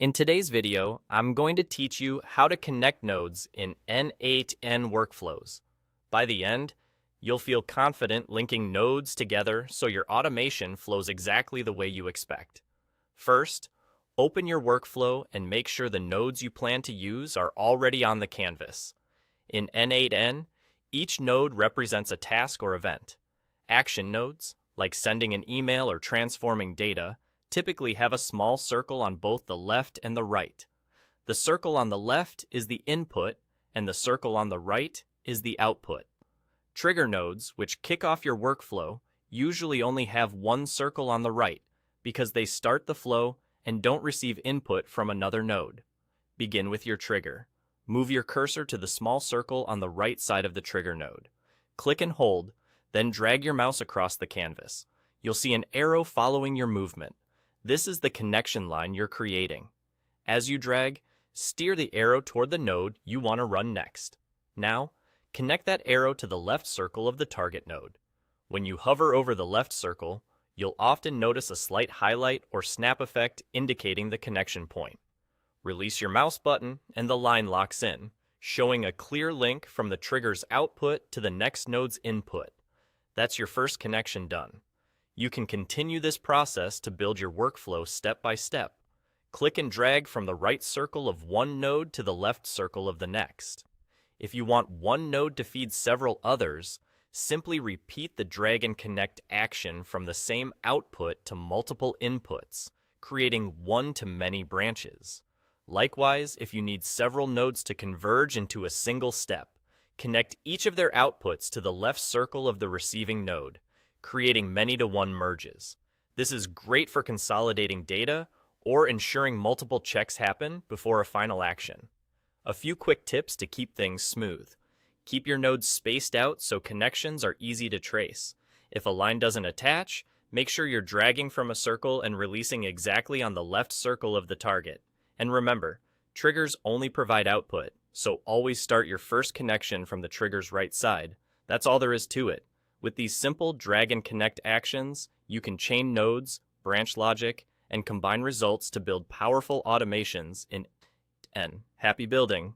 In today's video, I'm going to teach you how to connect nodes in n8n workflows. By the end, you'll feel confident linking nodes together so your automation flows exactly the way you expect. First, open your workflow and make sure the nodes you plan to use are already on the canvas. In n8n, each node represents a task or event. Action nodes, like sending an email or transforming data, typically have a small circle on both the left and the right. The circle on the left is the input, and the circle on the right is the output. Trigger nodes, which kick off your workflow, usually only have one circle on the right because they start the flow and don't receive input from another node. Begin with your trigger. Move your cursor to the small circle on the right side of the trigger node. Click and hold, then drag your mouse across the canvas. You'll see an arrow following your movement. This is the connection line you're creating. As you drag, steer the arrow toward the node you want to run next. Now, connect that arrow to the left circle of the target node. When you hover over the left circle, you'll often notice a slight highlight or snap effect indicating the connection point. Release your mouse button and the line locks in, showing a clear link from the trigger's output to the next node's input. That's your first connection done. You can continue this process to build your workflow step by step. Click and drag from the right circle of one node to the left circle of the next. If you want one node to feed several others, simply repeat the drag and connect action from the same output to multiple inputs, creating one-to-many branches. Likewise, if you need several nodes to converge into a single step, connect each of their outputs to the left circle of the receiving node, creating many-to-one merges. This is great for consolidating data or ensuring multiple checks happen before a final action. A few quick tips to keep things smooth. Keep your nodes spaced out so connections are easy to trace. If a line doesn't attach, make sure you're dragging from a circle and releasing exactly on the left circle of the target. And remember, triggers only provide output, so always start your first connection from the trigger's right side. That's all there is to it. With these simple drag and connect actions, you can chain nodes, branch logic, and combine results to build powerful automations in n8n. Happy building!